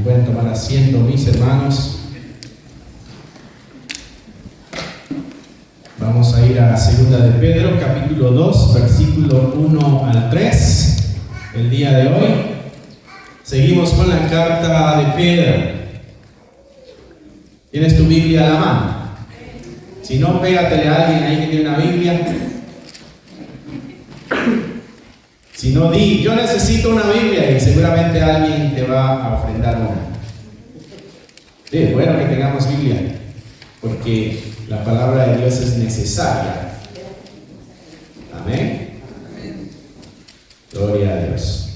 pueden tomar asiento, mis hermanos. Vamos a ir a la segunda de Pedro, capítulo 2, versículo 1 al 3. El día de hoy seguimos con la carta de Pedro. ¿Tienes tu Biblia a la mano? Si no, pégatele a alguien ahí que tiene una Biblia. Si no, di, yo necesito una Biblia, y seguramente alguien te va a ofrendar una. Sí, es bueno que tengamos Biblia, porque la palabra de Dios es necesaria. Amén. Gloria a Dios.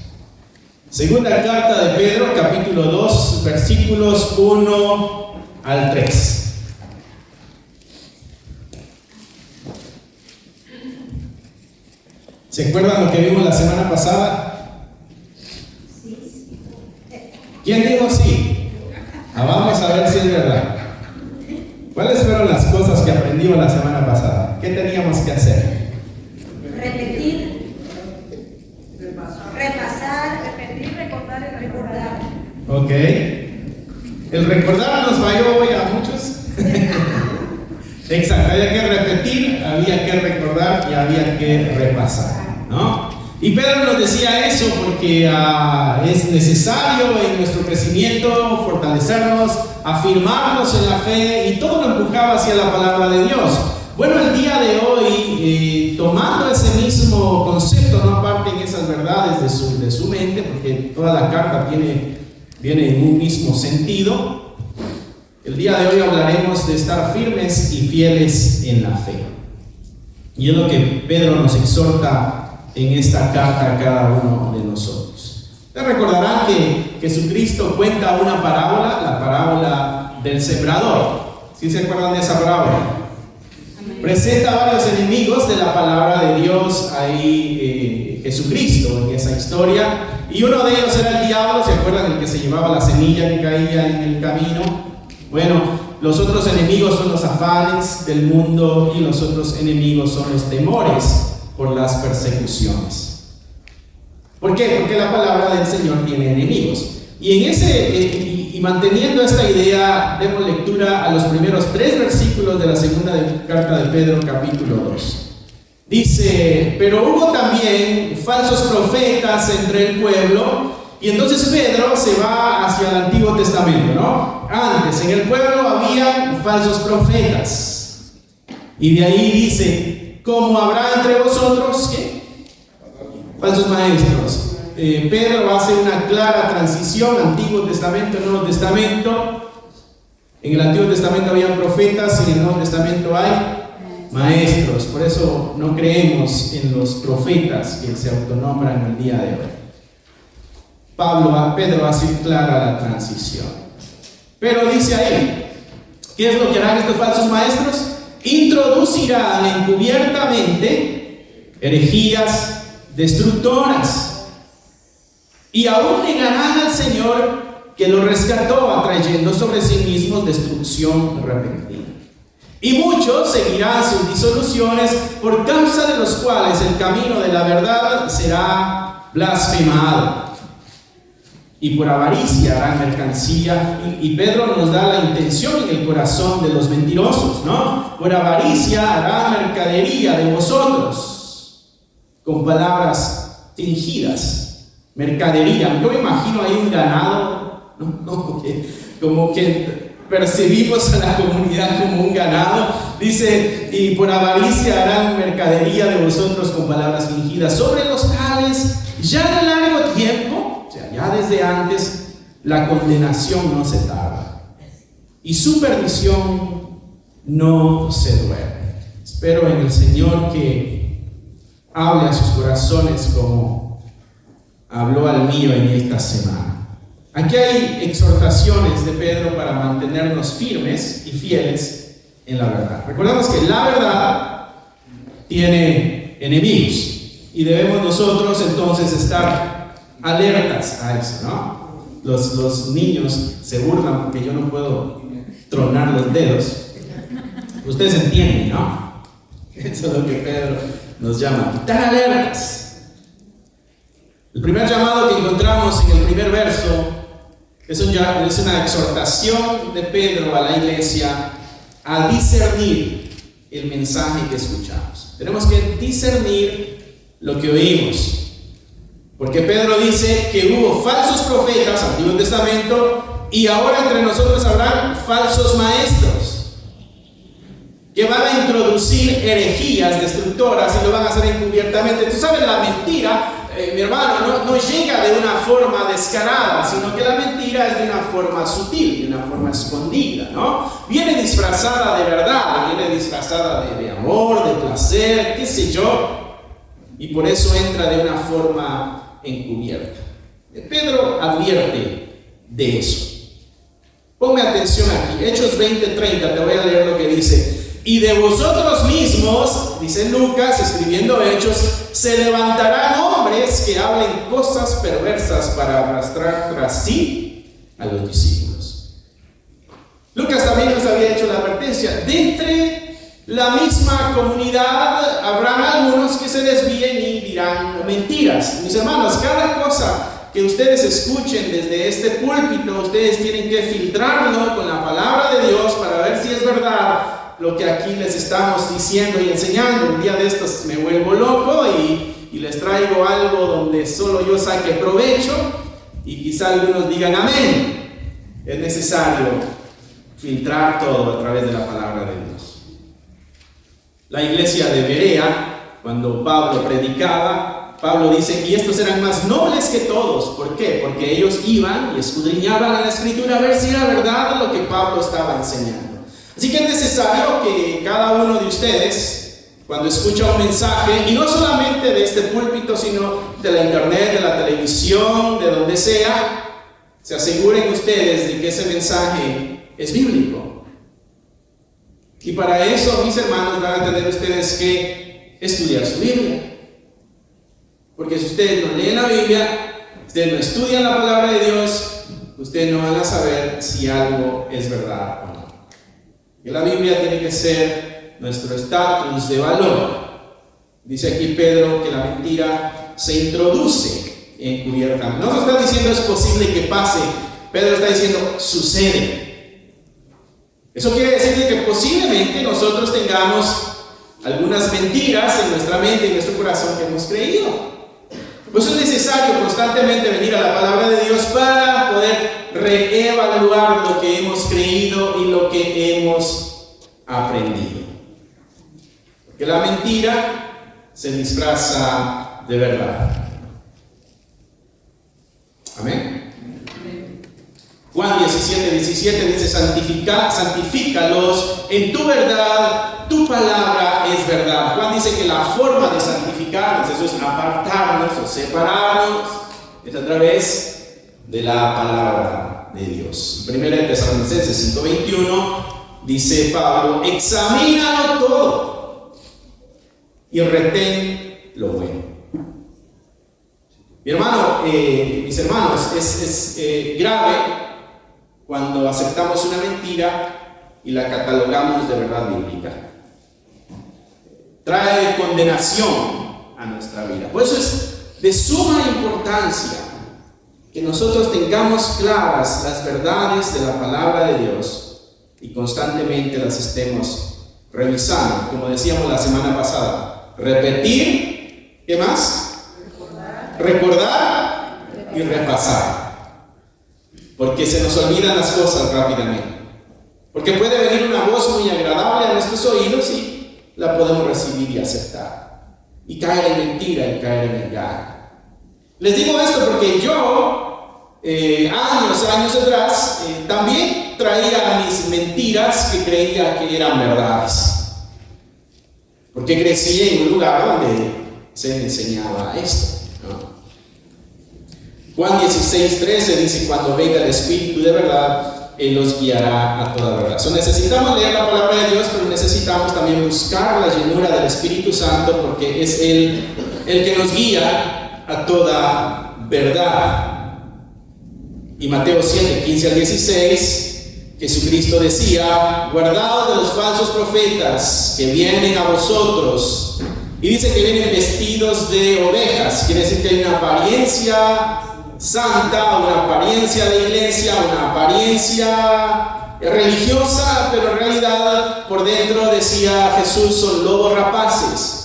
Segunda carta de Pedro, capítulo 2, versículos 1 al 3. ¿Se acuerdan lo que vimos la semana pasada? Sí. ¿Quién dijo sí? Vamos a ver si es verdad. ¿Cuáles fueron las cosas que aprendimos la semana pasada? ¿Qué teníamos que hacer? Repetir, repasar, repetir, recordar y recordar. Ok. El recordar nos falló hoy a muchos. Exacto, había que repetir, había que recordar y había que repasar, ¿no? Y Pedro nos decía eso porque es necesario en nuestro crecimiento fortalecernos, afirmarnos en la fe, y todo lo empujaba hacia la palabra de Dios. Bueno, el día de hoy, tomando ese mismo concepto, no aparten esas verdades de su mente, porque toda la carta viene en un mismo sentido. El día de hoy hablaremos de estar firmes y fieles en la fe. Y es lo que Pedro nos exhorta en esta carta a cada uno de nosotros. Ustedes recordarán que Jesucristo cuenta una parábola, la parábola del sembrador. ¿Sí se acuerdan de esa parábola? Presenta varios enemigos de la palabra de Dios ahí, Jesucristo, en esa historia. Y uno de ellos era el diablo, ¿se acuerdan? El que se llevaba la semilla que caía en el camino. Bueno, los otros enemigos son los afanes del mundo, y los otros enemigos son los temores por las persecuciones. ¿Por qué? Porque la palabra del Señor tiene enemigos. Y en manteniendo esta idea, demos lectura a los primeros 3 versículos de la segunda carta de Pedro, capítulo 2. Dice: pero hubo también falsos profetas entre el pueblo. Y entonces Pedro se va hacia el Antiguo Testamento, ¿no? Antes, en el pueblo había falsos profetas. Y de ahí dice: ¿cómo habrá entre vosotros qué? Falsos maestros. Pedro hace una clara transición: Antiguo Testamento, Nuevo Testamento. En el Antiguo Testamento había profetas, y en el Nuevo Testamento hay maestros. Por eso no creemos en los profetas que se autonombran el día de hoy. Pedro hace clara la transición. Pero dice ahí, ¿qué es lo que harán estos falsos maestros? Introducirán encubiertamente herejías destructoras, y aún negarán al Señor que lo rescató, atrayendo sobre sí mismos destrucción repentina. Y muchos seguirán sus disoluciones, por causa de los cuales el camino de la verdad será blasfemado. Y por avaricia harán mercancía. Y Pedro nos da la intención en el corazón de los mentirosos, ¿no? Por avaricia harán mercadería de vosotros, con palabras fingidas. Mercadería. Yo me imagino ahí un ganado, ¿no? Como que percibimos a la comunidad como un ganado. Dice: y por avaricia harán mercadería de vosotros con palabras fingidas, sobre los tales ya de largo tiempo, ya desde antes, la condenación no se tarda, y su perdición no se duerme. Espero en el Señor que hable a sus corazones como habló al mío en esta semana. Aquí hay exhortaciones de Pedro para mantenernos firmes y fieles en la verdad. Recordemos que la verdad tiene enemigos, y debemos nosotros entonces estar alertas a eso, ¿no? Los niños se burlan porque yo no puedo tronar los dedos. Ustedes entienden, ¿no? Eso es lo que Pedro nos llama: estar alertas. El primer llamado que encontramos en el primer verso es una exhortación de Pedro a la iglesia a discernir el mensaje que escuchamos. Tenemos que discernir lo que oímos. Porque Pedro dice que hubo falsos profetas, Antiguo Testamento, y ahora entre nosotros habrán falsos maestros que van a introducir herejías destructoras y lo van a hacer encubiertamente. Tú sabes, la mentira, mi hermano, no llega de una forma descarada, sino que la mentira es de una forma sutil, de una forma escondida, ¿no? Viene disfrazada de verdad, viene disfrazada de amor, de placer, qué sé yo, y por eso entra de una forma encubierta. Pedro advierte de eso. Ponme atención aquí, Hechos 20:30, te voy a leer lo que dice. Y de vosotros mismos, dice Lucas, escribiendo Hechos, se levantarán hombres que hablen cosas perversas para arrastrar tras sí a los discípulos. Lucas también nos había hecho la advertencia. De entre la misma comunidad habrán algunos que se desvíen y dirán mentiras. Mis hermanos, cada cosa que ustedes escuchen desde este púlpito, ustedes tienen que filtrarlo con la palabra de Dios para ver si es verdad lo que aquí les estamos diciendo y enseñando. Un día de estos me vuelvo loco y les traigo algo donde solo yo saque provecho y quizá algunos digan amén. Es necesario filtrar todo a través de la palabra de Dios. La iglesia de Berea, cuando Pablo predicaba, Pablo dice, y estos eran más nobles que todos. ¿Por qué? Porque ellos iban y escudriñaban en la escritura a ver si era verdad lo que Pablo estaba enseñando. Así que es necesario que cada uno de ustedes, cuando escucha un mensaje, y no solamente de este púlpito, sino de la internet, de la televisión, de donde sea, se aseguren ustedes de que ese mensaje es bíblico. Y para eso, mis hermanos, van a tener ustedes que estudiar su Biblia. Porque si ustedes no leen la Biblia, ustedes no estudian la palabra de Dios, ustedes no van a saber si algo es verdad o no. Que la Biblia tiene que ser nuestro estatus de valor. Dice aquí Pedro que la mentira se introduce encubiertamente. No está diciendo es posible que pase, Pedro está diciendo sucede. Eso quiere decir que posiblemente nosotros tengamos algunas mentiras en nuestra mente y en nuestro corazón que hemos creído. Por eso es necesario constantemente venir a la palabra de Dios para poder reevaluar lo que hemos creído y lo que hemos aprendido. Porque la mentira se disfraza de verdad. Amén. Juan 17:17 dice, santifícalos en tu verdad, tu palabra es verdad. Juan dice que la forma de santificarnos, eso es apartarnos o separarnos, es a través de la palabra de Dios. En 1 Tesalonicenses 5:21 dice Pablo, examínalo todo y retén lo bueno. Mi hermano, mis hermanos, es grave cuando aceptamos una mentira y la catalogamos de verdad bíblica. Trae condenación a nuestra vida. Por eso es de suma importancia que nosotros tengamos claras las verdades de la palabra de Dios y constantemente las estemos revisando. Como decíamos la semana pasada, repetir, ¿qué más? Recordar y repasar. Porque se nos olvidan las cosas rápidamente. Porque puede venir una voz muy agradable a nuestros oídos y la podemos recibir y aceptar. Y caer en mentira y caer en engaño. Les digo esto porque yo, años atrás, también traía mis mentiras que creía que eran verdades. Porque crecí en un lugar donde se me enseñaba esto, ¿no? Juan 16:13 dice, cuando venga el Espíritu de verdad, Él los guiará a toda verdad. Necesitamos leer la palabra de Dios, pero necesitamos también buscar la llenura del Espíritu Santo, porque es Él el que nos guía a toda verdad. Y Mateo 7:15-16, Jesucristo decía, guardaos de los falsos profetas que vienen a vosotros. Y dice que vienen vestidos de ovejas, quiere decir que hay una apariencia santa, una apariencia de iglesia, una apariencia religiosa, pero en realidad por dentro, decía Jesús, son lobos rapaces.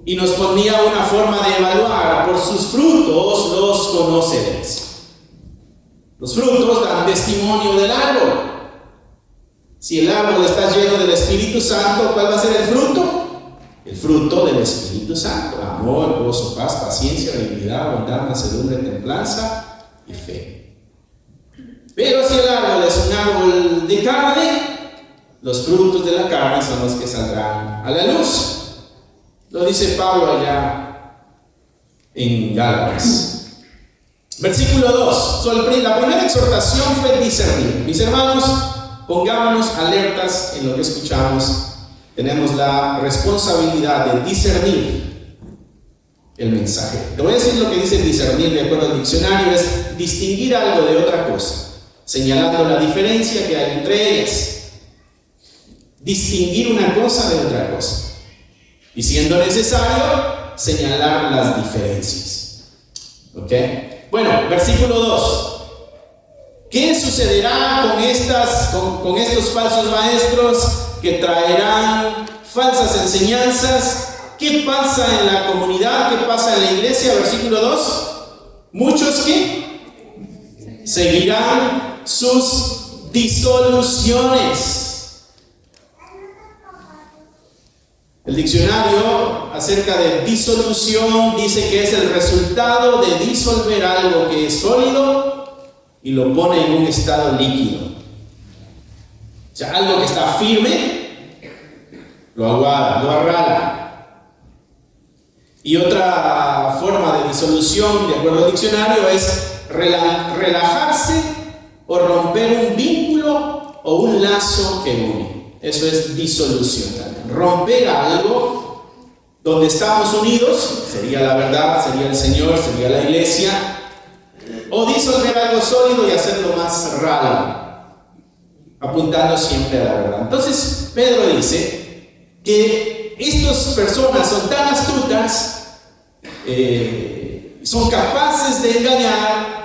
Y nos ponía una forma de evaluar: por sus frutos los conoceréis. Los frutos dan testimonio del árbol. Si el árbol está lleno del Espíritu Santo, ¿cuál va a ser el fruto? El fruto del Espíritu Santo: amor, gozo, paz, paciencia, benignidad, bondad, mansedumbre, templanza y fe. Pero si el árbol es un árbol de carne, los frutos de la carne son los que saldrán a la luz. Lo dice Pablo allá en Gálatas. Versículo 2. La primera exhortación fue discernir. Mis hermanos, pongámonos alertas en lo que escuchamos. Tenemos la responsabilidad de discernir el mensaje. Te voy a decir lo que dice discernir de acuerdo al diccionario: es distinguir algo de otra cosa, señalando la diferencia que hay entre ellas. Distinguir una cosa de otra cosa. Y siendo necesario, señalar las diferencias. ¿Ok? Bueno, versículo 2. ¿Qué sucederá con estos falsos maestros que traerán falsas enseñanzas? ¿Qué pasa en la comunidad? ¿Qué pasa en la iglesia? Versículo 2. Muchos que seguirán sus disoluciones. El diccionario acerca de disolución dice que es el resultado de disolver algo que es sólido y lo pone en un estado líquido. O sea, algo que está firme, lo aguada, lo arrala. Y otra forma de disolución, de acuerdo al diccionario, es relajarse o romper un vínculo o un lazo que une. Eso es disolución también. Romper algo donde estamos unidos, sería la verdad, sería el Señor, sería la iglesia. O disolver algo sólido y hacerlo más raro, apuntando siempre a la verdad. Entonces Pedro dice que estas personas son tan astutas, son capaces de engañar.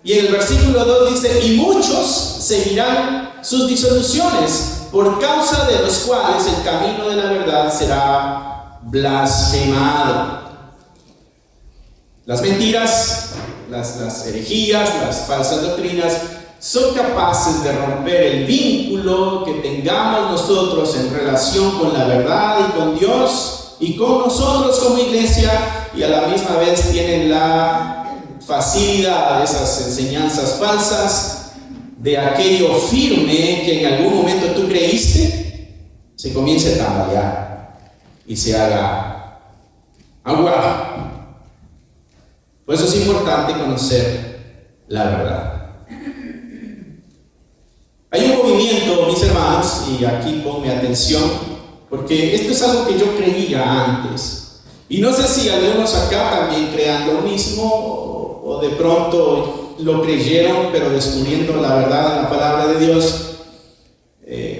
Y en el versículo 2 dice: y muchos seguirán sus disoluciones, por causa de los cuales el camino de la verdad será blasfemado. Las mentiras, las herejías, las falsas doctrinas son capaces de romper el vínculo que tengamos nosotros en relación con la verdad y con Dios y con nosotros como iglesia, y a la misma vez tienen la facilidad de esas enseñanzas falsas, de aquello firme que en algún momento tú creíste, se comience a tambalear y se haga agua. Por eso es importante conocer la verdad. Hay un movimiento, mis hermanos, y aquí ponme atención, porque esto es algo que yo creía antes. Y no sé si algunos acá también crean lo mismo, o de pronto lo creyeron, pero descubriendo la verdad en la palabra de Dios,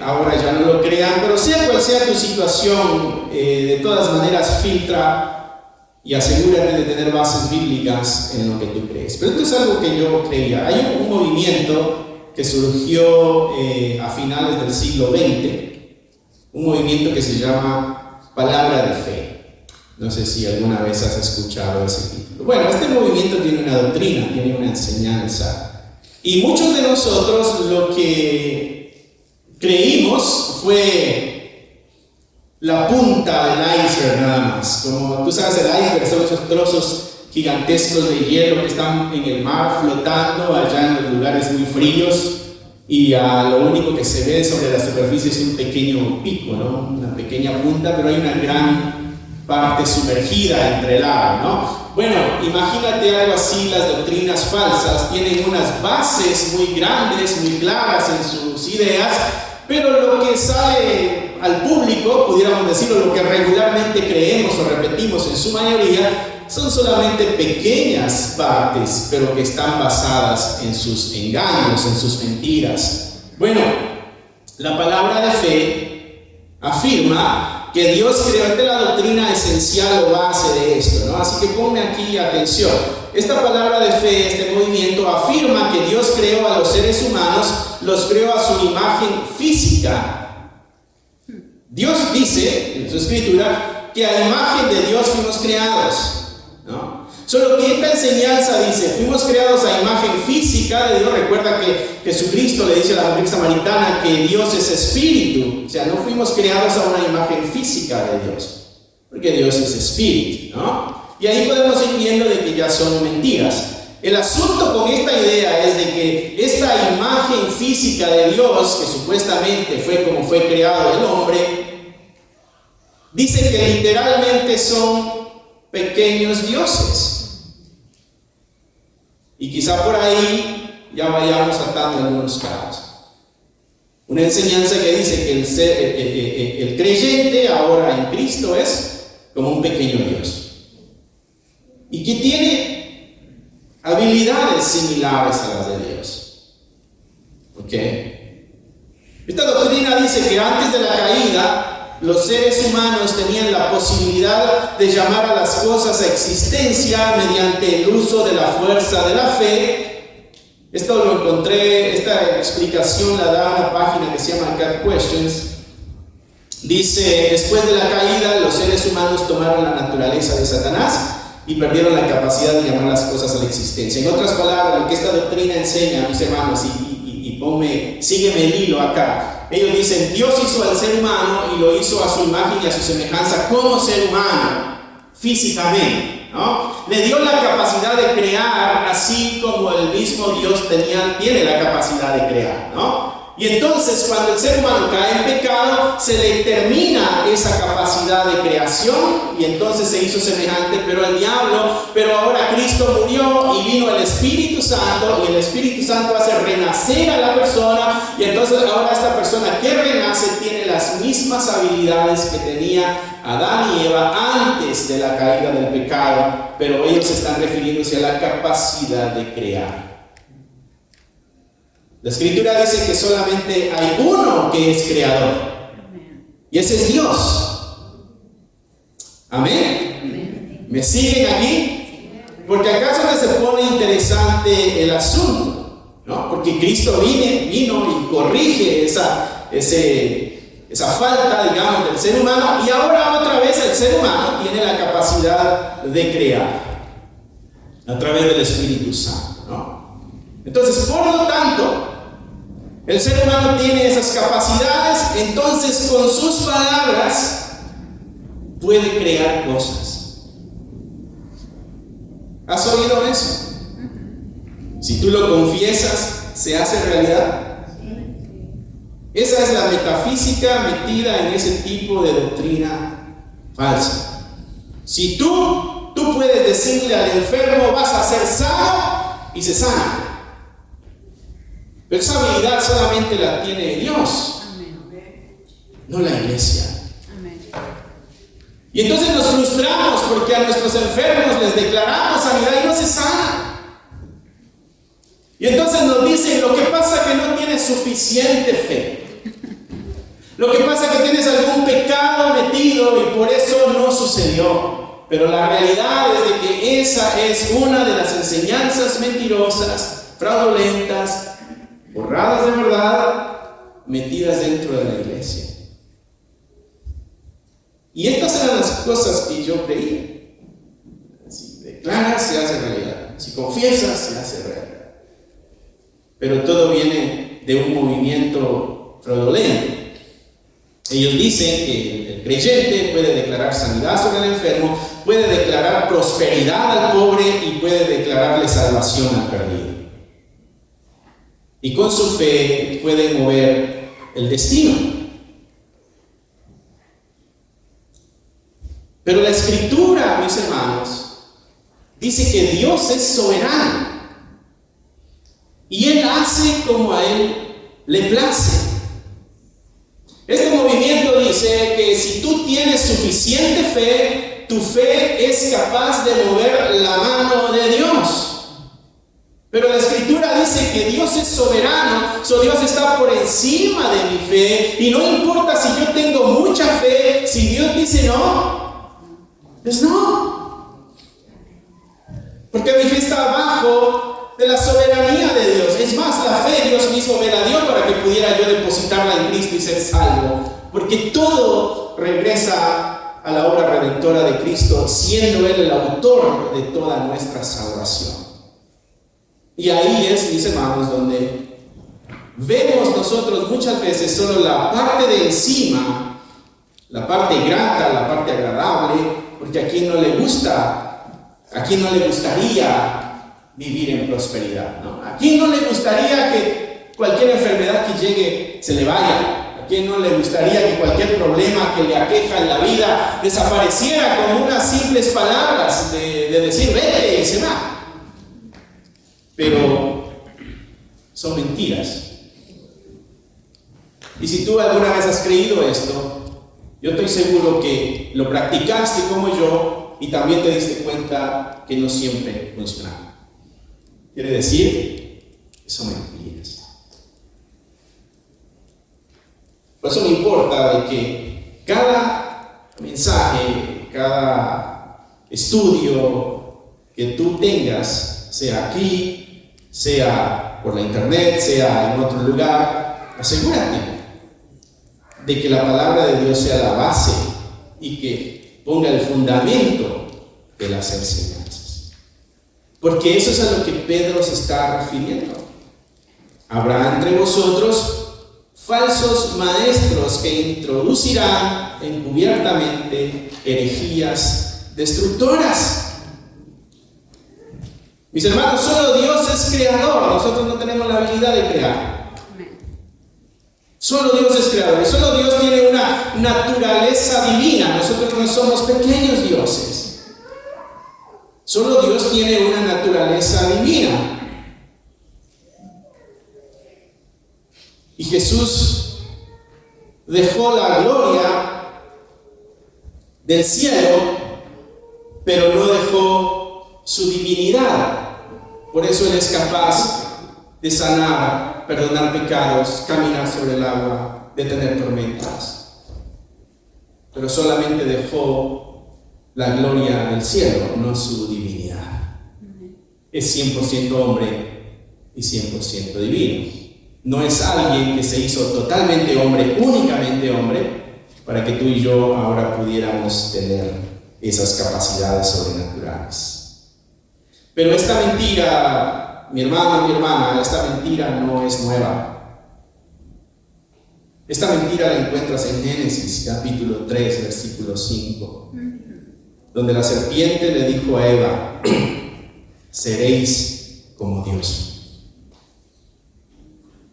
ahora ya no lo crean. Pero sea cual sea tu situación, de todas maneras filtra y asegúrate de tener bases bíblicas en lo que tú crees. Pero esto es algo que yo creía. Hay un movimiento que surgió a finales del siglo XX, un movimiento que se llama Palabra de Fe. No sé si alguna vez has escuchado ese título. Bueno, este movimiento tiene una doctrina, tiene una enseñanza. Y muchos de nosotros lo que creímos fue la punta del iceberg nada más. Como tú sabes, el iceberg son esos trozos gigantescos de hielo que están en el mar flotando allá en los lugares muy fríos, y lo único que se ve sobre la superficie es un pequeño pico, ¿no? Una pequeña punta, pero hay una gran parte sumergida entre el agua, ¿no? Bueno, imagínate algo así. Las doctrinas falsas tienen unas bases muy grandes, muy claras en sus ideas, pero lo que sale al público, pudiéramos decirlo, lo que regularmente creemos o repetimos en su mayoría, son solamente pequeñas partes, pero que están basadas en sus engaños, en sus mentiras. Bueno, la palabra de fe afirma que Dios creó. Esta es la doctrina esencial o base de esto, ¿no? Así que ponme aquí atención. esta palabra de fe, este movimiento, afirma que Dios creó a los seres humanos, los creó a su imagen física. Dios dice en su escritura que a imagen de Dios fuimos creados, ¿no? Solo que esta enseñanza dice, fuimos creados a imagen física de Dios. Recuerda que Jesucristo le dice a la mujer samaritana que Dios es espíritu. O sea, no fuimos creados a una imagen física de Dios, porque Dios es espíritu, ¿no? Y ahí podemos ir viendo de que ya son mentiras. El asunto con esta idea es de que esta imagen física de Dios, que supuestamente fue como fue creado el hombre, dice que literalmente son pequeños dioses. Y quizá por ahí ya vayamos atando algunos cabos. Una enseñanza que dice que el creyente ahora en Cristo es como un pequeño Dios. Y que tiene habilidades similares a las de Dios. ¿Ok? Esta doctrina dice que antes de la caída, los seres humanos tenían la posibilidad de llamar a las cosas a existencia mediante el uso de la fuerza de la fe. Esto lo encontré, esta explicación la da una página que se llama Cat Questions. Dice, después de la caída, los seres humanos tomaron la naturaleza de Satanás y perdieron la capacidad de llamar las cosas a la existencia. En otras palabras, lo que esta doctrina enseña, mis hermanos, sígueme el hilo acá. Ellos dicen, Dios hizo al ser humano y lo hizo a su imagen y a su semejanza como ser humano, físicamente, ¿no? Le dio la capacidad de crear, así como el mismo Dios tiene la capacidad de crear, ¿no? Y entonces cuando el ser humano cae en pecado, se le termina esa capacidad de creación y entonces se hizo semejante, pero ahora Cristo murió y vino el Espíritu Santo, y el Espíritu Santo hace renacer a la persona, y entonces ahora esta persona que renace tiene las mismas habilidades que tenía Adán y Eva antes de la caída del pecado, pero ellos están refiriéndose a la capacidad de crear. La Escritura dice que solamente hay uno que es creador, y ese es Dios. Amén. ¿Me siguen aquí? Porque acá es donde se pone interesante el asunto, ¿no? Porque Cristo vino y corrige esa falta, digamos, del ser humano, y ahora otra vez el ser humano tiene la capacidad de crear a través del Espíritu Santo, ¿no? Entonces, por lo tanto, el ser humano tiene esas capacidades, entonces con sus palabras puede crear cosas. ¿Has oído eso? Si tú lo confiesas, ¿se hace realidad? Esa es la metafísica metida en ese tipo de doctrina falsa. Si tú puedes decirle al enfermo, vas a ser sano, y se sana. Pero esa habilidad solamente la tiene Dios, no la iglesia. Y entonces nos frustramos porque a nuestros enfermos les declaramos sanidad y no se sanan. Y entonces nos dicen, lo que pasa es que no tienes suficiente fe. Lo que pasa es que tienes algún pecado metido y por eso no sucedió. Pero la realidad es de que esa es una de las enseñanzas mentirosas, fraudulentas, borradas de verdad, metidas dentro de la iglesia. Y estas eran las cosas que yo creía. Si declaras, se hace realidad. Si confiesas, se hace realidad. Pero todo viene de un movimiento fraudulento. Ellos dicen que el creyente puede declarar sanidad sobre el enfermo, puede declarar prosperidad al pobre y puede declararle salvación al perdido. Y con su fe pueden mover el destino. Pero la Escritura, mis hermanos, dice que Dios es soberano. Y Él hace como a Él le place. Este movimiento dice que si tú tienes suficiente fe, tu fe es capaz de mover la mano de Dios. Pero la Escritura dice que Dios es soberano, Dios está por encima de mi fe, y no importa si yo tengo mucha fe, si Dios dice no, pues no. Porque mi fe está abajo de la soberanía de Dios. Es más, la fe Dios mismo me la dio para que pudiera yo depositarla en Cristo y ser salvo. Porque todo regresa a la obra redentora de Cristo, siendo Él el autor de toda nuestra salvación. Y ahí es, mis hermanos, donde vemos nosotros muchas veces solo la parte de encima, la parte grata, la parte agradable, porque a quien no le gusta, a quien no le gustaría vivir en prosperidad, ¿no? A quien no le gustaría que cualquier enfermedad que llegue se le vaya, a quien no le gustaría que cualquier problema que le aqueja en la vida desapareciera con unas simples palabras de decir vete y se va. Pero son mentiras. Y si tú alguna vez has creído esto, yo estoy seguro que lo practicaste como yo y también te diste cuenta que no siempre funcionaba. Quiere decir que son mentiras. Por eso me importa de que cada mensaje, cada estudio que tú tengas, sea aquí, sea por la internet, sea en otro lugar, asegúrate de que la palabra de Dios sea la base y que ponga el fundamento de las enseñanzas. Porque eso es a lo que Pedro se está refiriendo. Habrá entre vosotros falsos maestros que introducirán encubiertamente herejías destructoras. Mis hermanos, solo Dios es creador. Nosotros no tenemos la habilidad de crear. Solo Dios es creador. Y solo Dios tiene una naturaleza divina. Nosotros no somos pequeños dioses. Solo Dios tiene una naturaleza divina. Y Jesús dejó la gloria del cielo, pero no dejó su divinidad. Por eso Él es capaz de sanar, perdonar pecados, caminar sobre el agua, detener tormentas. Pero solamente dejó la gloria del cielo, no su divinidad. Es 100% hombre y 100% divino. No es alguien que se hizo totalmente hombre, únicamente hombre, para que tú y yo ahora pudiéramos tener esas capacidades sobrenaturales. Pero esta mentira, mi hermano, mi hermana, esta mentira no es nueva. Esta mentira la encuentras en Génesis capítulo 3, versículo 5, donde la serpiente le dijo a Eva: seréis como Dios.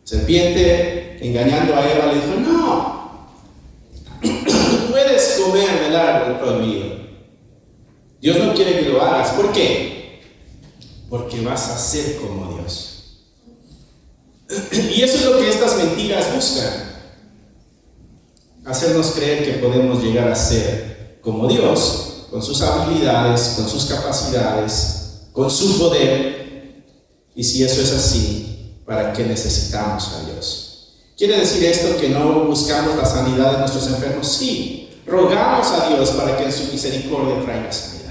Serpiente, engañando a Eva, le dijo: no, tú puedes comer del árbol prohibido. Dios no quiere que lo hagas. ¿Por qué? Porque vas a ser como Dios. Y eso es lo que estas mentiras buscan: hacernos creer que podemos llegar a ser como Dios, con sus habilidades, con sus capacidades, con su poder. Y si eso es así, ¿para qué necesitamos a Dios? ¿Quiere decir esto que no buscamos la sanidad de nuestros enfermos? Sí, rogamos a Dios para que en su misericordia traiga sanidad.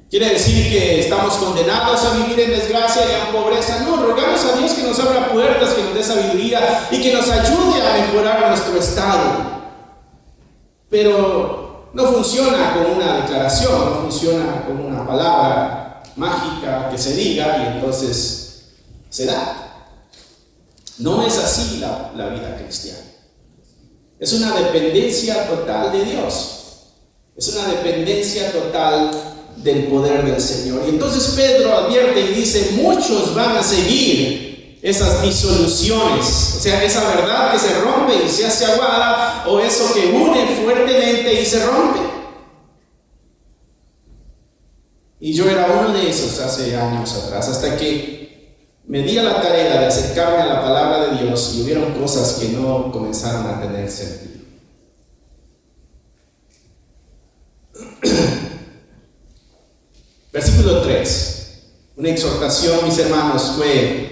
¿Quiere decir que estamos condenados a vivir en desgracia y en pobreza? No, rogamos a Dios que nos abra puertas, que nos dé sabiduría y que nos ayude a mejorar nuestro estado. Pero no funciona con una declaración, no funciona con una palabra mágica que se diga y entonces se da. No es así la vida cristiana. Es una dependencia total de Dios. Es una dependencia total del poder del Señor. Y entonces Pedro advierte y dice: muchos van a seguir esas disoluciones, o sea, esa verdad que se rompe y se hace aguada, o eso que une fuertemente y se rompe. Y yo era uno de esos hace años atrás, hasta que me di a la tarea de acercarme a la palabra de Dios y hubieron cosas que no comenzaron a tener sentido. Versículo 3, una exhortación, mis hermanos, fue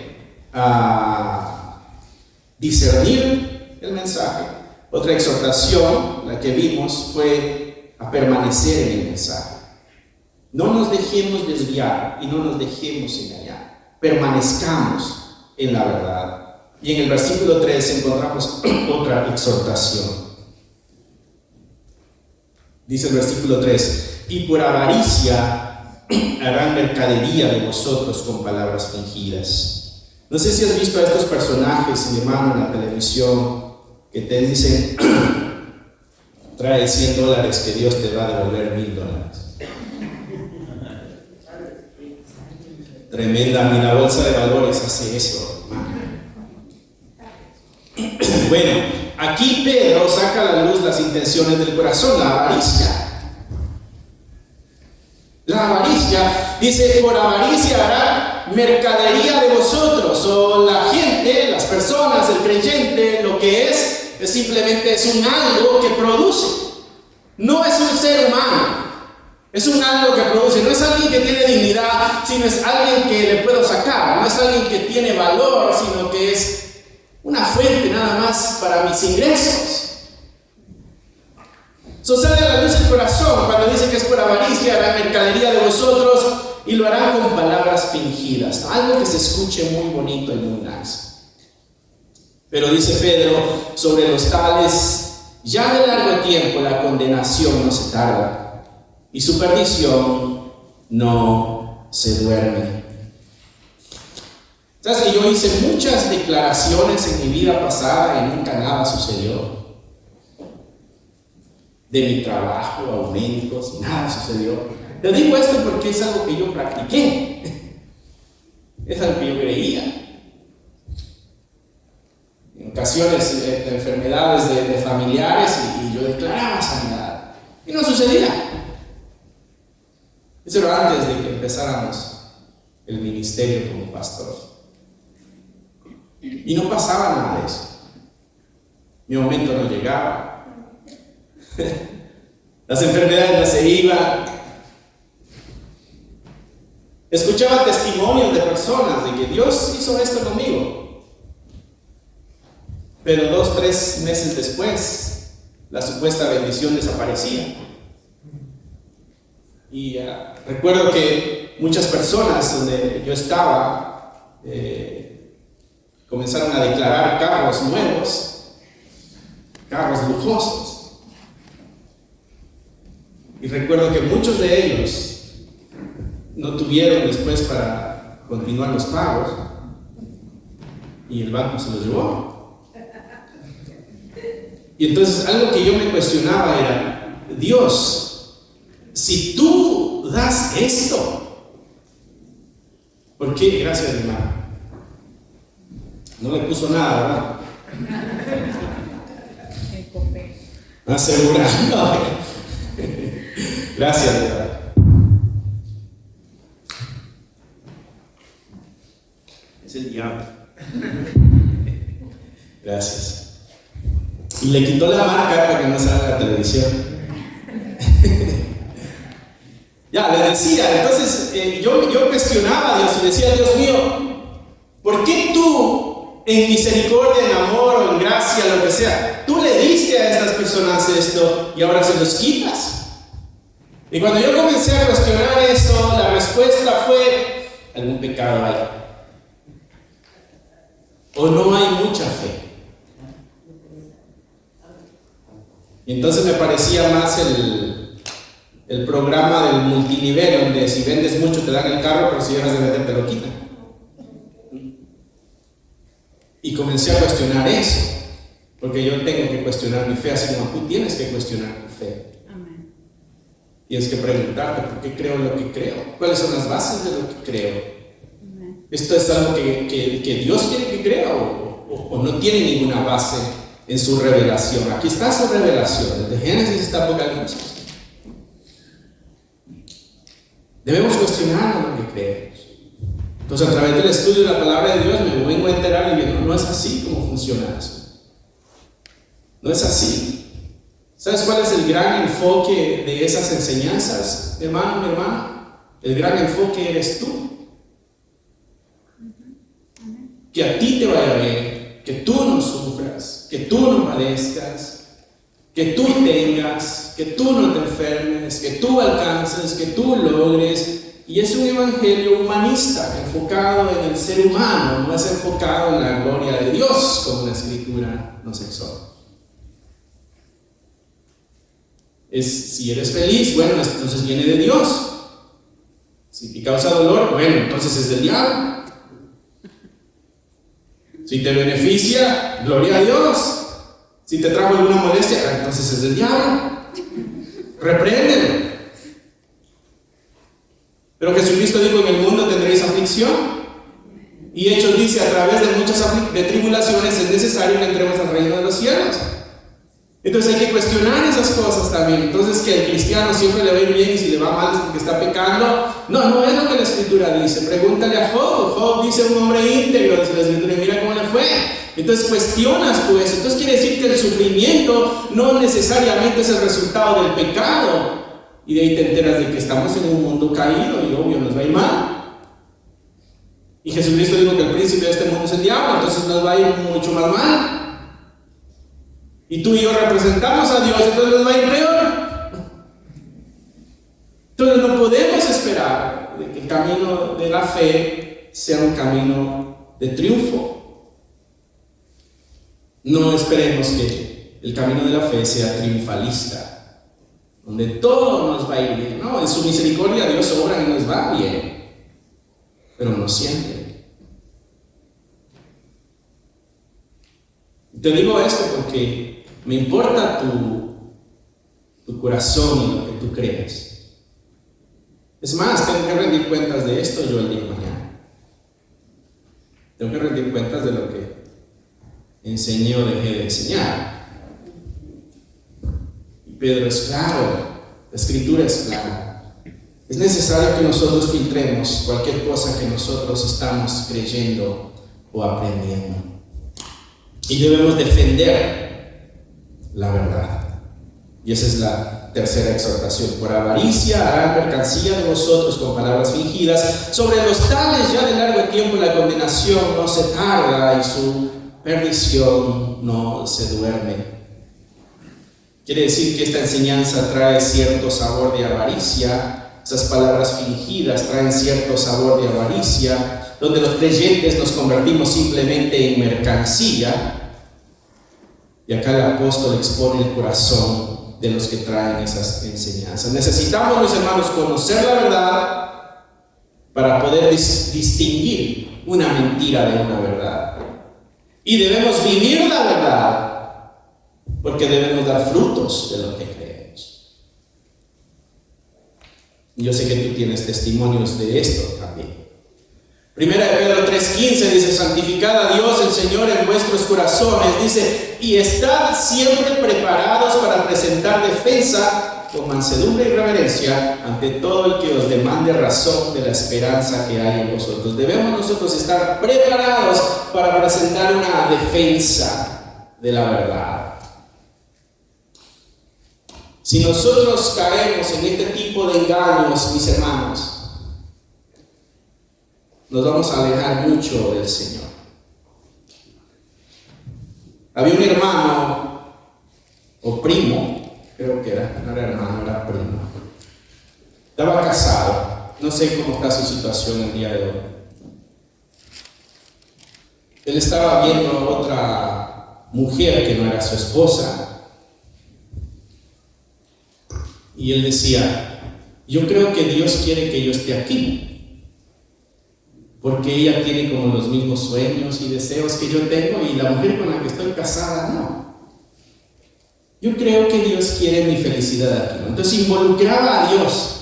a discernir el mensaje. Otra exhortación, la que vimos, fue a permanecer en el mensaje. No nos dejemos desviar y no nos dejemos engañar. Permanezcamos en la verdad. Y en el versículo 3 encontramos otra exhortación. Dice el versículo 3: y por avaricia harán mercadería de vosotros con palabras fingidas. No sé si has visto a estos personajes, mi hermano, en la televisión, que te dicen: trae $100 que Dios te va a devolver $1,000. Tremenda, ni la bolsa de valores hace eso, hermano. Bueno, aquí Pedro saca a la luz las intenciones del corazón, la avaricia. La avaricia, dice: por avaricia hará mercadería de vosotros. O la gente, las personas, el creyente, lo que es simplemente es un algo que produce. No es un ser humano. Es un algo que produce, no es alguien que tiene dignidad, sino es alguien que le puedo sacar, no es alguien que tiene valor, sino que es una fuente nada más para mis ingresos. Sale a la luz el corazón cuando dice que es por avaricia, hará mercadería de vosotros y lo harán con palabras fingidas. Algo que se escuche muy bonito y muy nice. Pero dice Pedro: sobre los tales, ya de largo tiempo la condenación no se tarda, y su perdición no se duerme. ¿Sabes que yo hice muchas declaraciones en mi vida pasada y nunca nada sucedió? De mi trabajo, aumentos, nada sucedió. Te digo esto porque es algo que yo practiqué. Es algo que yo creía. En ocasiones de enfermedades de familiares y yo declaraba sanidad. Y no sucedía. Eso era antes de que empezáramos el ministerio como pastor. Y no pasaba nada de eso. Mi aumento no llegaba. Las enfermedades no se iban. Escuchaba testimonios de personas de que Dios hizo esto conmigo. Pero 2-3 meses después, la supuesta bendición desaparecía. Y recuerdo que muchas personas donde yo estaba comenzaron a declarar carros nuevos, carros lujosos. Y recuerdo que muchos de ellos no tuvieron después para continuar los pagos y el banco se los llevó. Y entonces algo que yo me cuestionaba era: Dios, si tú das esto, ¿por qué? Gracias, hermano. No le puso nada, ¿verdad? Asegurando. Gracias, ¿verdad? Es el diablo. Gracias. Y le quitó la marca para que no salga la televisión. Ya, les decía, entonces yo cuestionaba a Dios y decía: Dios mío, ¿por qué tú, en misericordia, en amor o en gracia, lo que sea, tú le diste a estas personas esto y ahora se los quitas? Y cuando yo comencé a cuestionar eso, la respuesta fue: algún pecado hay. O no hay mucha fe. Y entonces me parecía más el programa del multinivel, donde si vendes mucho te dan el carro, pero si dejas de vender te lo quitan. Y comencé a cuestionar eso, porque yo tengo que cuestionar mi fe, así como tú tienes que cuestionar tu fe. Tienes que preguntarte: ¿por qué creo lo que creo? ¿Cuáles son las bases de lo que creo? ¿Esto es algo que Dios quiere que crea o no tiene ninguna base en su revelación? Aquí está su revelación, desde Génesis hasta Apocalipsis. Debemos cuestionar lo que creemos. Entonces, a través del estudio de la palabra de Dios me vengo a enterar y digo: no es así como funciona eso. No es así. ¿Sabes cuál es el gran enfoque de esas enseñanzas, hermano, mi hermana? El gran enfoque eres tú. Que a ti te vaya bien, que tú no sufras, que tú no padezcas, que tú tengas, que tú no te enfermes, que tú alcances, que tú logres. Y es un evangelio humanista, enfocado en el ser humano, no es enfocado en la gloria de Dios, como la Escritura nos exhorta. Si eres feliz, bueno, entonces viene de Dios. Si te causa dolor, bueno, entonces es del diablo. Si te beneficia, gloria a Dios. Si te trajo alguna molestia, entonces es del diablo. Repréndelo. Pero Jesucristo dijo: en el mundo tendréis aflicción. Y Hechos dice: a través de muchas tribulaciones es necesario que entremos al reino de los cielos. Entonces hay que cuestionar esas cosas también. Entonces, que el cristiano siempre le va a ir bien y si le va mal es porque está pecando. No es lo que la Escritura dice. Pregúntale a Job. Job dice: un hombre íntegro, dice la Escritura, y mira cómo le fue. Entonces cuestionas tú eso. Entonces quiere decir que el sufrimiento no necesariamente es el resultado del pecado. Y de ahí te enteras de que estamos en un mundo caído y obvio nos va a ir mal. Y Jesucristo dijo que el príncipe de este mundo es el diablo, entonces nos va a ir mucho más mal. Y tú y yo representamos a Dios, entonces nos va a ir peor. Entonces no podemos esperar de que el camino de la fe sea un camino de triunfo. No esperemos que el camino de la fe sea triunfalista, donde todo nos va a ir bien. No, en su misericordia Dios obra y nos va bien, pero no siempre. Te digo esto porque me importa tu corazón y lo que tú crees. Es más, tengo que rendir cuentas de esto yo el día de mañana. Tengo que rendir cuentas de lo que enseñé o dejé de enseñar. Y Pedro es claro, la Escritura es clara. Es necesario que nosotros filtremos cualquier cosa que nosotros estamos creyendo o aprendiendo. Y debemos defender la verdad. Y esa es la tercera exhortación. Por avaricia harán mercancía de vosotros con palabras fingidas. Sobre los tales ya de largo tiempo la condenación no se tarda y su perdición no se duerme. Quiere decir que esta enseñanza trae cierto sabor de avaricia. Esas palabras fingidas traen cierto sabor de avaricia, donde los creyentes nos convertimos simplemente en mercancía. Y acá el apóstol expone el corazón de los que traen esas enseñanzas. Necesitamos, mis hermanos, conocer la verdad para poder distinguir una mentira de una verdad. Y debemos vivir la verdad porque debemos dar frutos de lo que creemos. Y yo sé que tú tienes testimonios de esto también. Primera de Pedro 3:15 dice: santificad a Dios el Señor en vuestros corazones, dice, y estad siempre preparados para presentar defensa con mansedumbre y reverencia ante todo el que os demande razón de la esperanza que hay en vosotros. Debemos nosotros estar preparados para presentar una defensa de la verdad. Si nosotros caemos en este tipo de engaños, mis hermanos, nos vamos a alejar mucho del Señor. Había un hermano, o primo, creo que era, no era hermano, era primo. Estaba casado, no sé cómo está su situación el día de hoy. Él estaba viendo a otra mujer que no era su esposa. Y él decía: yo creo que Dios quiere que yo esté aquí, porque ella tiene como los mismos sueños y deseos que yo tengo, y la mujer con la que estoy casada no. Yo creo que Dios quiere mi felicidad aquí, ¿no? Entonces involucraba a Dios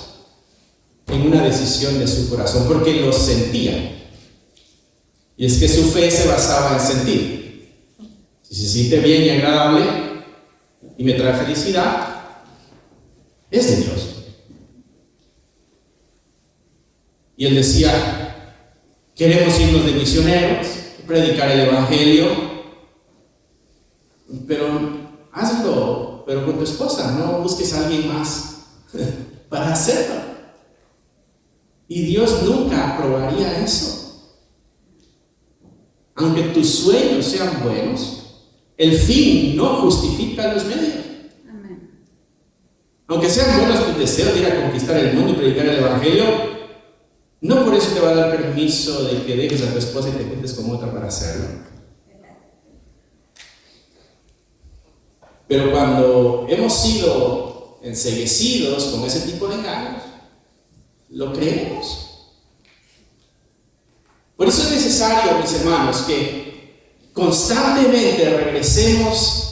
en una decisión de su corazón, porque lo sentía. Y es que su fe se basaba en sentir. Si se siente bien y agradable y me trae felicidad, es de Dios. Y él decía: queremos irnos de misioneros, predicar el evangelio, pero hazlo, pero con tu esposa, no busques a alguien más para hacerlo. Y Dios nunca aprobaría eso. Aunque tus sueños sean buenos, el fin no justifica los medios. Aunque sean buenos tus deseos de ir a conquistar el mundo y predicar el evangelio, no por eso te va a dar permiso de que dejes a tu esposa y te juntes con otra para hacerlo. Pero cuando hemos sido enceguecidos con ese tipo de engaños, lo creemos. Por eso es necesario, mis hermanos, que constantemente regresemos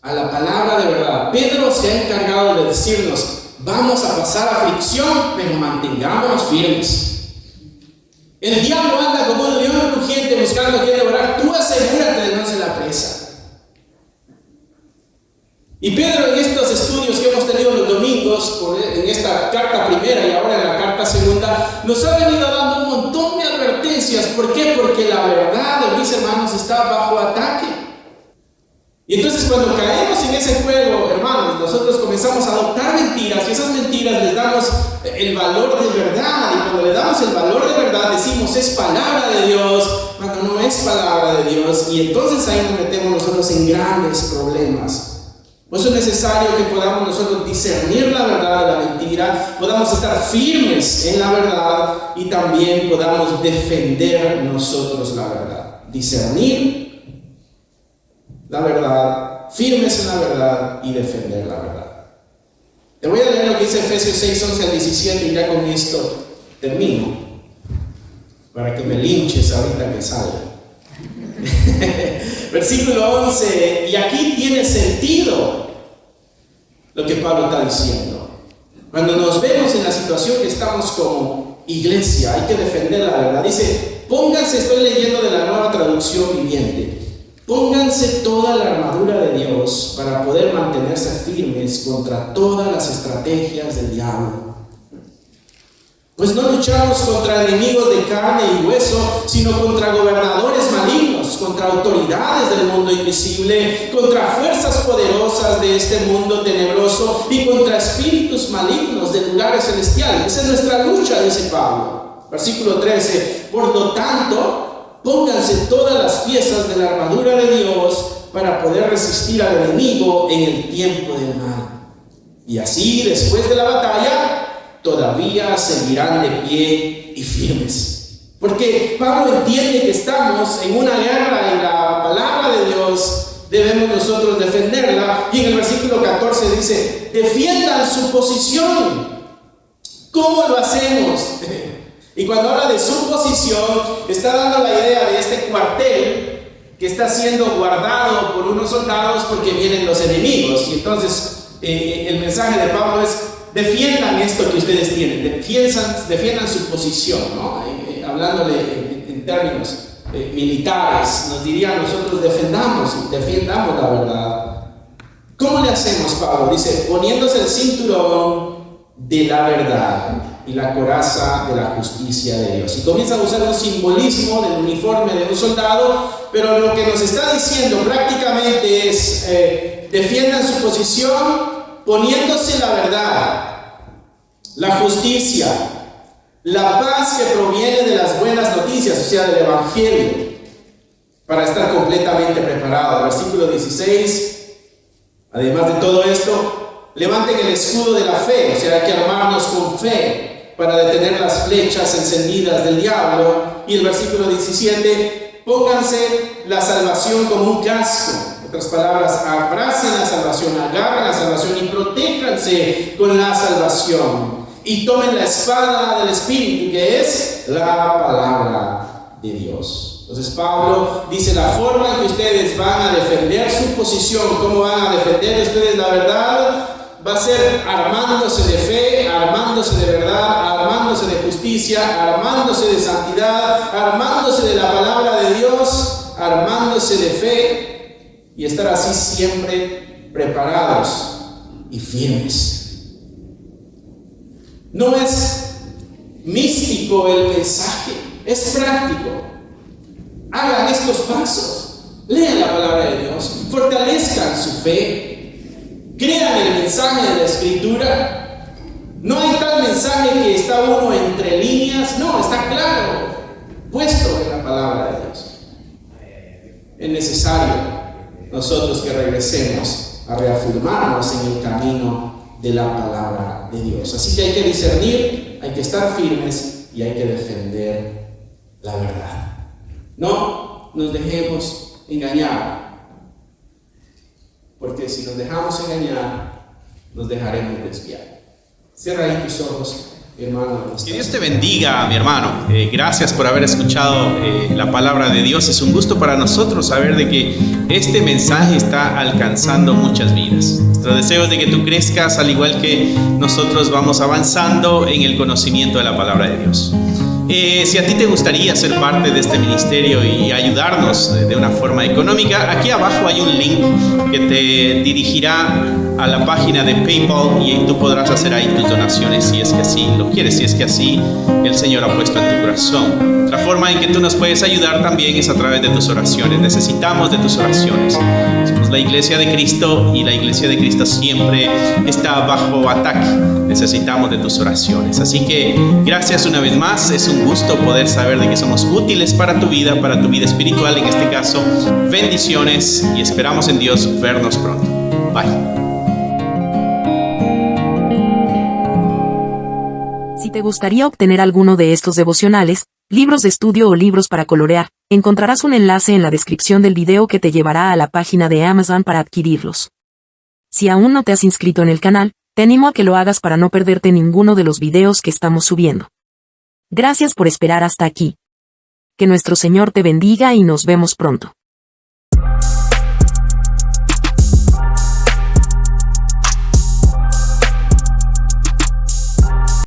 a la palabra de verdad. Pedro se ha encargado de decirnos: vamos a pasar aflicción, pero mantengámonos firmes. El diablo anda como un león rugiente buscando a quien devorar. Tú asegúrate de no ser la presa. Y Pedro, en estos estudios que hemos tenido los domingos, en esta carta primera y ahora en la carta segunda, nos ha venido dando un montón de advertencias. ¿Por qué? Porque la verdad, mis hermanos, está bajo ataque. Y entonces cuando caemos en ese juego, hermanos, nosotros comenzamos a adoptar mentiras, y esas mentiras les damos el valor de verdad. Y cuando le damos el valor de verdad, decimos: es palabra de Dios, cuando no es palabra de Dios. Y entonces ahí nos metemos nosotros en grandes problemas. Por eso es necesario que podamos nosotros discernir la verdad de la mentira, podamos estar firmes en la verdad y también podamos defender nosotros la verdad. Discernir la verdad, firmes en la verdad y defender la verdad. Te voy a leer lo que dice Efesios 6, 11 al 17 y ya con esto termino, para que me linches ahorita que salga. Versículo 11, y aquí tiene sentido lo que Pablo está diciendo. Cuando nos vemos en la situación que estamos como iglesia, hay que defender la verdad. Dice: pónganse, estoy leyendo de la Nueva Traducción Viviente, pónganse toda la armadura de Dios para poder mantenerse firmes contra todas las estrategias del diablo. Pues no luchamos contra enemigos de carne y hueso, sino contra gobernadores malignos, contra autoridades del mundo invisible, contra fuerzas poderosas de este mundo tenebroso y contra espíritus malignos de lugares celestiales. Esa es nuestra lucha, dice Pablo. Versículo 13, por lo tanto, pónganse todas las piezas de la armadura de Dios para poder resistir al enemigo en el tiempo del mal. Y así, después de la batalla, todavía seguirán de pie y firmes. Porque Pablo entiende que estamos en una guerra y la palabra de Dios debemos nosotros defenderla. Y en el versículo 14 dice: defiendan su posición. ¿Cómo lo hacemos? Y cuando habla de su posición, está dando la idea de este cuartel que está siendo guardado por unos soldados porque vienen los enemigos. Y entonces el mensaje de Pablo es: defiendan esto que ustedes tienen, defiendan su posición, ¿no? Hablándole en términos militares, nos diría a nosotros: defendamos la verdad. ¿Cómo le hacemos, Pablo? Dice: poniéndose el cinturón de la verdad y la coraza de la justicia de Dios. Y comienza a usar un simbolismo del uniforme de un soldado, pero lo que nos está diciendo prácticamente es: defiendan su posición poniéndose la verdad, la justicia, la paz que proviene de las buenas noticias, o sea, del evangelio, para estar completamente preparado. Versículo 16, además de todo esto, levanten el escudo de la fe, o sea, hay que armarnos con fe para detener las flechas encendidas del diablo. Y el versículo 17, pónganse la salvación como un casco. En otras palabras, abracen la salvación, agarren la salvación y protéjanse con la salvación. Y tomen la espada del Espíritu, que es la palabra de Dios. Entonces Pablo dice: la forma en que ustedes van a defender su posición, cómo van a defender ustedes la verdad, va a ser armándose de fe, armándose de verdad, armándose de justicia, armándose de santidad, armándose de la palabra de Dios, armándose de fe, y estar así siempre preparados y firmes. No es místico el mensaje, es práctico. Hagan estos pasos, lean la palabra de Dios, fortalezcan su fe, crean el mensaje de la Escritura. No hay tal mensaje que está uno entre líneas, no, está claro, puesto en la palabra de Dios. Es necesario nosotros que regresemos a reafirmarnos en el camino de la palabra de Dios. Así que hay que discernir, hay que estar firmes y hay que defender la verdad. No nos dejemos engañar, porque si nos dejamos engañar, nos dejaremos desviar. Cierra ahí tus ojos, mi hermano. Que Dios te bendiga, mi hermano. Gracias por haber escuchado la palabra de Dios. Es un gusto para nosotros saber de que este mensaje está alcanzando muchas vidas. Nuestro deseo es de que tú crezcas al igual que nosotros vamos avanzando en el conocimiento de la palabra de Dios. Si a ti te gustaría ser parte de este ministerio y ayudarnos de una forma económica, aquí abajo hay un link que te dirigirá a la página de PayPal y tú podrás hacer ahí tus donaciones si es que así lo quieres, si es que así el Señor ha puesto en tu corazón. Otra forma en que tú nos puedes ayudar también es a través de tus oraciones. Necesitamos de tus oraciones. Somos la Iglesia de Cristo y la Iglesia de Cristo siempre está bajo ataque. Necesitamos de tus oraciones. Así que gracias una vez más. Es un gusto poder saber de que somos útiles para tu vida espiritual en este caso. Bendiciones y esperamos en Dios vernos pronto. Bye. Si te gustaría obtener alguno de estos devocionales, libros de estudio o libros para colorear, encontrarás un enlace en la descripción del video que te llevará a la página de Amazon para adquirirlos. Si aún no te has inscrito en el canal, te animo a que lo hagas para no perderte ninguno de los videos que estamos subiendo. Gracias por esperar hasta aquí. Que nuestro Señor te bendiga y nos vemos pronto.